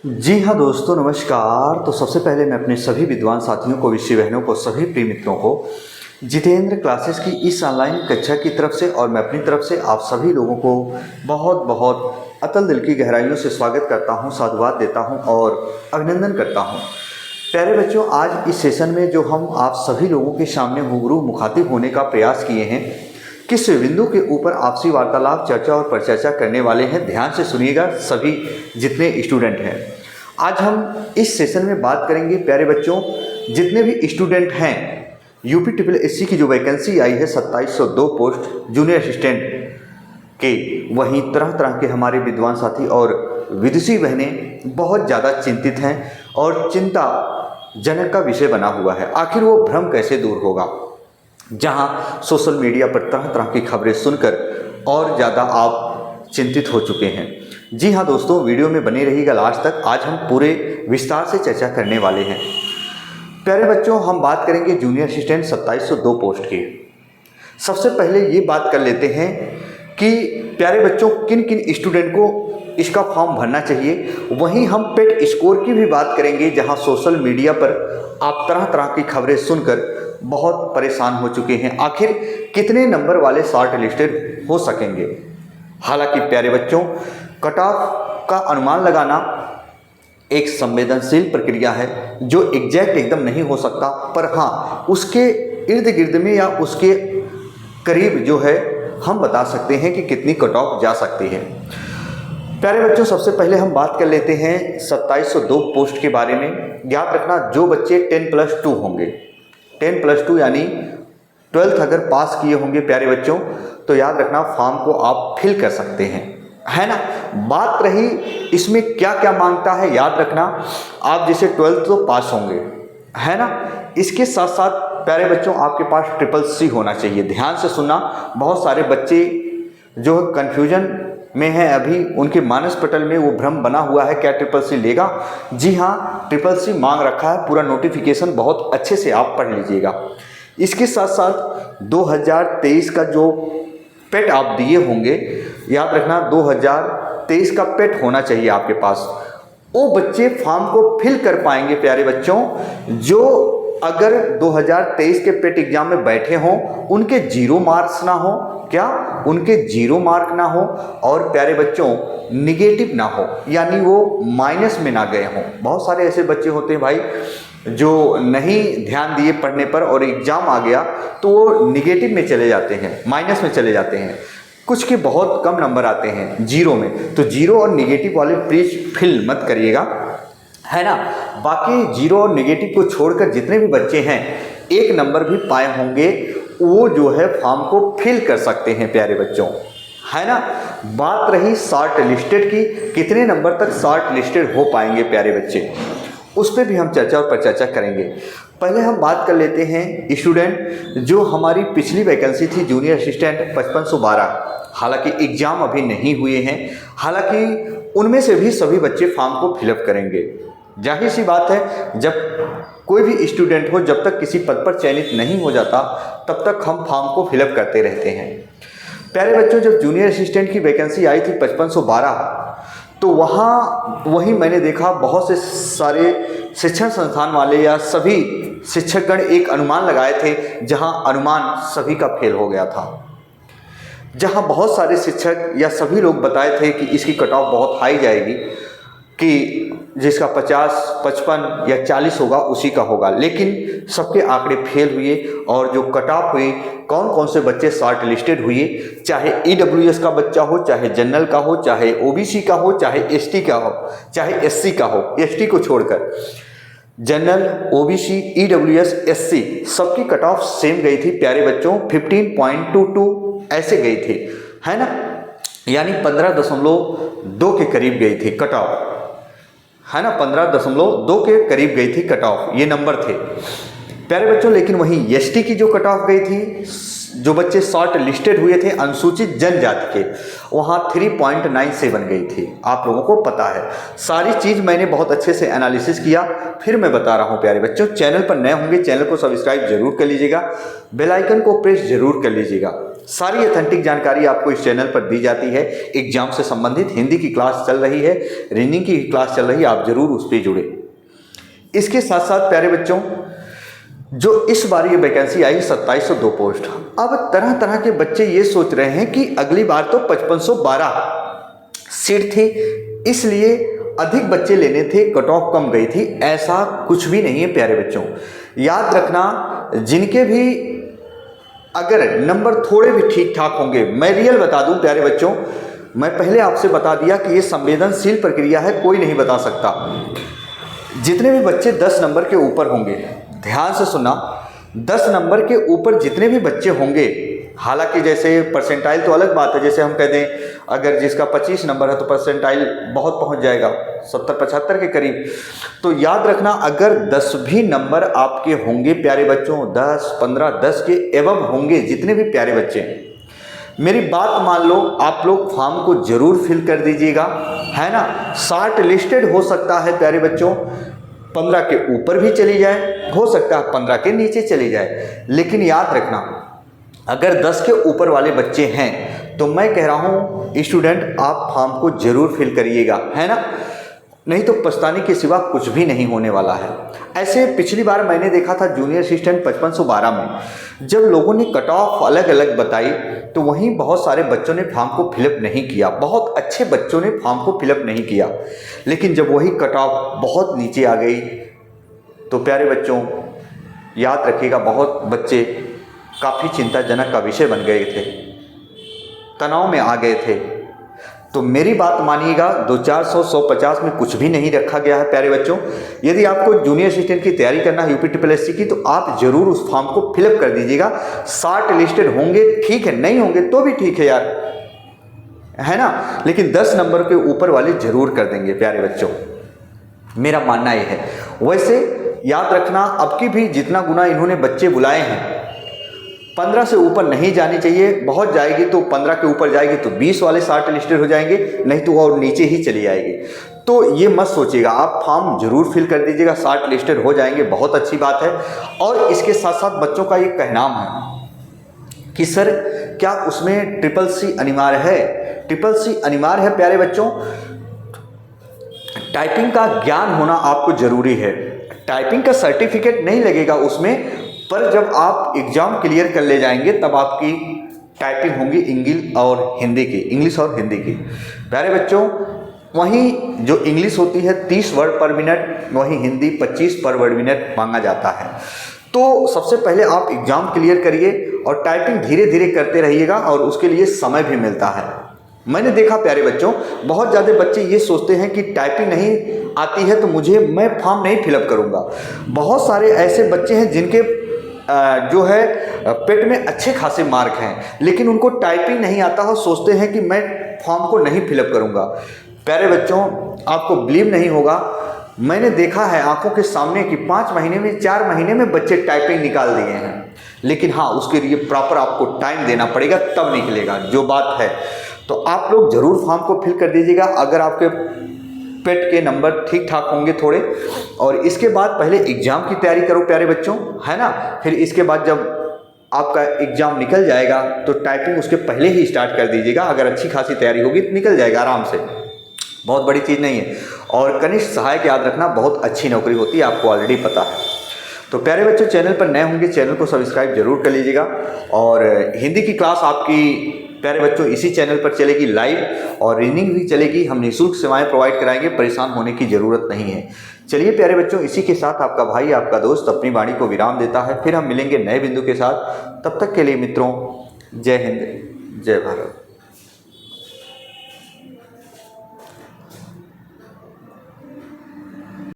जी हाँ दोस्तों, नमस्कार। तो सबसे पहले मैं अपने सभी विद्वान साथियों को, विषय बहनों को, सभी प्रिय मित्रों को जितेंद्र क्लासेस की इस ऑनलाइन कक्षा की तरफ से और मैं अपनी तरफ से आप सभी लोगों को बहुत बहुत अतल दिल की गहराइयों से स्वागत करता हूँ, साधुवाद देता हूँ और अभिनंदन करता हूँ। प्यारे बच्चों, आज इस सेशन में जो हम आप सभी लोगों के सामने रूबरू मुखातिब होने का प्रयास किए हैं, किस बिंदु के ऊपर आपसी वार्तालाप, चर्चा और परिचर्चा करने वाले हैं, ध्यान से सुनिएगा सभी जितने स्टूडेंट हैं। आज हम इस सेशन में बात करेंगे प्यारे बच्चों, जितने भी स्टूडेंट हैं, यूपी ट्रिपल एससी की जो वैकेंसी आई है 2702 पोस्ट जूनियर असिस्टेंट के, वहीं तरह तरह के हमारे विद्वान साथी और विदुषी बहनें बहुत ज़्यादा चिंतित हैं और चिंताजनक का विषय बना हुआ है। आखिर वो भ्रम कैसे दूर होगा, जहां सोशल मीडिया पर तरह तरह की खबरें सुनकर और ज़्यादा आप चिंतित हो चुके हैं। जी हाँ दोस्तों, वीडियो में बने रहिएगा लास्ट तक। आज हम पूरे विस्तार से चर्चा करने वाले हैं। प्यारे बच्चों, हम बात करेंगे जूनियर असिस्टेंट 2702 पोस्ट की। सबसे पहले ये बात कर लेते हैं कि प्यारे बच्चों, किन किन स्टूडेंट को इसका फॉर्म भरना चाहिए। वहीं हम पेट स्कोर की भी बात करेंगे, जहां सोशल मीडिया पर आप तरह तरह की खबरें सुनकर बहुत परेशान हो चुके हैं। आखिर कितने नंबर वाले शॉर्ट लिस्टेड हो सकेंगे। हालांकि प्यारे बच्चों, कट ऑफ का अनुमान लगाना एक संवेदनशील प्रक्रिया है जो एग्जैक्ट एकदम नहीं हो सकता, पर हाँ उसके इर्द गिर्द में या उसके करीब जो है हम बता सकते हैं कि कितनी कट ऑफ जा सकती है। प्यारे बच्चों, सबसे पहले हम बात कर लेते हैं 2702 पोस्ट के बारे में। याद रखना, जो बच्चे 10+2 होंगे, 10+2 यानी 12th अगर पास किए होंगे प्यारे बच्चों, तो याद रखना फॉर्म को आप फिल कर सकते हैं, है ना। बात रही इसमें क्या क्या मांगता है, याद रखना आप जैसे 12th तो पास होंगे, है ना। इसके साथ साथ प्यारे बच्चों आपके पास CCC होना चाहिए। ध्यान से सुनना, बहुत सारे बच्चे जो कन्फ्यूजन में है अभी, उनके मानस पटल में वो भ्रम बना हुआ है क्या CCC लेगा। जी हाँ, CCC मांग रखा है। पूरा नोटिफिकेशन बहुत अच्छे से आप पढ़ लीजिएगा। इसके साथ साथ 2023 का जो पेट आप दिए होंगे, याद रखना 2023 का पेट होना चाहिए आपके पास। वो बच्चे फॉर्म को फिल कर पाएंगे प्यारे बच्चों जो अगर 2023 के पेट एग्जाम में बैठे हों, उनके 0 मार्क्स ना हो, क्या उनके 0 मार्क ना हो, और प्यारे बच्चों निगेटिव ना हो, यानी वो माइनस में ना गए हों। बहुत सारे ऐसे बच्चे होते हैं भाई जो नहीं ध्यान दिए पढ़ने पर और एग्जाम आ गया तो वो निगेटिव में चले जाते हैं, माइनस में चले जाते हैं। कुछ के बहुत कम नंबर आते हैं 0 में, तो 0 और निगेटिव वाले प्लीज फिल मत करिएगा, है ना। बाकी 0 और निगेटिव को छोड़कर जितने भी बच्चे हैं 1 नंबर भी पाए होंगे, वो जो है फॉर्म को फिल कर सकते हैं प्यारे बच्चों, है ना। बात रही शॉर्ट लिस्टेड की, कितने नंबर तक शॉर्ट लिस्टेड हो पाएंगे प्यारे बच्चे, उस पर भी हम चर्चा और परिचर्चा करेंगे। पहले हम बात कर लेते हैं स्टूडेंट जो हमारी पिछली वैकेंसी थी जूनियर असिस्टेंट 5512। हालांकि एग्जाम अभी नहीं हुए हैं, हालांकि उनमें से भी सभी बच्चे फॉर्म को फिलअप करेंगे। जाहिर सी बात है, जब कोई भी स्टूडेंट हो, जब तक किसी पद पर चयनित नहीं हो जाता तब तक हम फॉर्म को फिलअप करते रहते हैं। प्यारे बच्चों, जब जूनियर असिस्टेंट की वैकेंसी आई थी 5512, तो वहीं मैंने देखा बहुत से सारे शिक्षण संस्थान वाले या सभी शिक्षकगण एक अनुमान लगाए थे, जहां अनुमान सभी का फेल हो गया था। जहां बहुत सारे शिक्षक या सभी लोग बताए थे कि इसकी कट ऑफ बहुत हाई जाएगी, कि जिसका 50, 55 या 40 होगा उसी का होगा, लेकिन सबके आंकड़े फेल हुए। और जो कट ऑफ हुई, कौन कौन से बच्चे शॉर्ट लिस्टेड हुए, चाहे EWS का बच्चा हो, चाहे जनरल का हो, चाहे OBC का हो, चाहे ST का हो, चाहे SC का हो, ST को छोड़कर जनरल, OBC, EWS, SC सबकी कट ऑफ सेम गई थी प्यारे बच्चों, 15.22 ऐसे गई थी, है ना। यानी 15.2 के करीब गई थी कट ऑफ, है ना। 15.2 के करीब गई थी कट ऑफ, ये नंबर थे प्यारे बच्चों। लेकिन वहीं ST की जो कट ऑफ गई थी, जो बच्चे शॉर्ट लिस्टेड हुए थे अनुसूचित जनजाति के, वहाँ 3.97 गई थी। आप लोगों को पता है, सारी चीज़ मैंने बहुत अच्छे से एनालिसिस किया, फिर मैं बता रहा हूँ प्यारे बच्चों। चैनल पर नए होंगे, चैनल को सब्सक्राइब जरूर कर लीजिएगा, बेल आइकन को प्रेस जरूर कर लीजिएगा। सारी ऑथेंटिक जानकारी आपको इस चैनल पर दी जाती है। एग्जाम से संबंधित हिंदी की क्लास चल रही है, रीजनिंग की क्लास चल रही है, आप जरूर उस पर जुड़े। इसके साथ साथ प्यारे बच्चों, जो इस बार ये वैकेंसी आई 2702 पोस्ट। अब तरह तरह के बच्चे ये सोच रहे हैं कि अगली बार तो 5512 सीट थी, इसलिए अधिक बच्चे लेने थे, कट ऑफ कम गई थी। ऐसा कुछ भी नहीं है प्यारे बच्चों। याद रखना, जिनके भी अगर नंबर थोड़े भी ठीक ठाक होंगे, मैं रियल बता दूं प्यारे बच्चों, मैं पहले आपसे बता दिया कि ये संवेदनशील प्रक्रिया है, कोई नहीं बता सकता। जितने भी बच्चे 10 नंबर के ऊपर होंगे, ध्यान से सुनना, 10 नंबर के ऊपर जितने भी बच्चे होंगे, हालांकि जैसे परसेंटाइल तो अलग बात है, जैसे हम कह दें अगर जिसका 25 नंबर है तो परसेंटाइल बहुत पहुंच जाएगा 70-75 के करीब। तो याद रखना, अगर 10 भी नंबर आपके होंगे प्यारे बच्चों, 10, 15, 10 के एवं होंगे जितने भी प्यारे बच्चे हैं, मेरी बात मान लो, आप लोग फॉर्म को जरूर फिल कर दीजिएगा, है ना। शॉर्ट लिस्टेड हो सकता है प्यारे बच्चों, 15 के ऊपर भी चली जाए, हो सकता है 15 के नीचे चली जाए, लेकिन याद रखना अगर 10 के ऊपर वाले बच्चे हैं तो मैं कह रहा हूं स्टूडेंट, आप फॉर्म को जरूर फिल करिएगा, है ना, नहीं तो पछताने के सिवा कुछ भी नहीं होने वाला है। ऐसे पिछली बार मैंने देखा था जूनियर असिस्टेंट 5512 में, जब लोगों ने कट ऑफ अलग अलग बताई तो वहीं बहुत सारे बच्चों ने फॉर्म को फिलअप नहीं किया, बहुत अच्छे बच्चों ने फॉर्म को फिलअप नहीं किया। लेकिन जब वही कट ऑफ बहुत नीचे आ गई तो प्यारे बच्चों याद रखिएगा, बहुत बच्चे काफ़ी चिंताजनक का विषय बन गए थे, तनाव में आ गए थे। तो मेरी बात मानिएगा, 200, 400, 150 में कुछ भी नहीं रखा गया है प्यारे बच्चों। यदि आपको जूनियर असिस्टेंट की तैयारी करना है UPSSC की, तो आप जरूर उस फॉर्म को फिलअप कर दीजिएगा। शॉर्ट लिस्टेड होंगे ठीक है, नहीं होंगे तो भी ठीक है यार, है ना, लेकिन 10 नंबर के ऊपर वाले जरूर कर देंगे प्यारे बच्चों, मेरा मानना यह है। वैसे याद रखना, अब की भी जितना गुना इन्होंने बच्चे बुलाए हैं, 15 से ऊपर नहीं जानी चाहिए। बहुत जाएगी तो 15 के ऊपर जाएगी तो 20 वाले शॉर्ट लिस्टेड हो जाएंगे, नहीं तो और नीचे ही चली जाएगी। तो ये मत सोचिएगा, आप फॉर्म जरूर फिल कर दीजिएगा, शॉर्ट लिस्टेड हो जाएंगे, बहुत अच्छी बात है। और इसके साथ साथ बच्चों का ये कहनाम है कि सर क्या उसमें CCC अनिवार्य है? CCC अनिवार्य है प्यारे बच्चों। टाइपिंग का ज्ञान होना आपको जरूरी है, टाइपिंग का सर्टिफिकेट नहीं लगेगा उसमें, पर जब आप एग्जाम क्लियर कर ले जाएंगे तब आपकी टाइपिंग होगी इंग्लिश और हिंदी की, इंग्लिश और हिंदी की प्यारे बच्चों। वहीं जो इंग्लिश होती है 30 वर्ड पर मिनट, वहीं हिंदी 25 पर वर्ड मिनट मांगा जाता है। तो सबसे पहले आप एग्जाम क्लियर करिए और टाइपिंग धीरे धीरे करते रहिएगा, और उसके लिए समय भी मिलता है। मैंने देखा प्यारे बच्चों, बहुत ज़्यादा बच्चे ये सोचते हैं कि टाइपिंग नहीं आती है तो मैं फॉर्म नहीं फिलअप करूँगा। बहुत सारे ऐसे बच्चे हैं जिनके जो है पेट में अच्छे खासे मार्क हैं, लेकिन उनको टाइपिंग नहीं आता हो, सोचते हैं कि मैं फॉर्म को नहीं फिलअप करूंगा। प्यारे बच्चों, आपको बिलीव नहीं होगा, मैंने देखा है आंखों के सामने कि 5 महीने में 4 महीने में बच्चे टाइपिंग निकाल दिए हैं। लेकिन हाँ, उसके लिए प्रॉपर आपको टाइम देना पड़ेगा, तब निकलेगा जो बात है। तो आप लोग जरूर फॉर्म को फिल कर दीजिएगा अगर आपके पेट के नंबर ठीक ठाक होंगे थोड़े। और इसके बाद पहले एग्जाम की तैयारी करो प्यारे बच्चों, है ना। फिर इसके बाद जब आपका एग्जाम निकल जाएगा तो टाइपिंग उसके पहले ही स्टार्ट कर दीजिएगा। अगर अच्छी खासी तैयारी होगी तो निकल जाएगा आराम से, बहुत बड़ी चीज़ नहीं है। और कनिष्ठ सहायक याद रखना, बहुत अच्छी नौकरी होती है, आपको ऑलरेडी पता है। तो प्यारे बच्चों, चैनल पर नए होंगे चैनल को सब्सक्राइब जरूर कर लीजिएगा। और हिंदी की क्लास आपकी प्यारे बच्चों इसी चैनल पर चलेगी लाइव, और रीडिंग भी चलेगी। हम निःशुल्क सेवाएं प्रोवाइड कराएंगे, परेशान होने की ज़रूरत नहीं है। चलिए प्यारे बच्चों, इसी के साथ आपका भाई आपका दोस्त अपनी वाणी को विराम देता है। फिर हम मिलेंगे नए बिंदु के साथ। तब तक के लिए मित्रों, जय हिंद, जय भारत।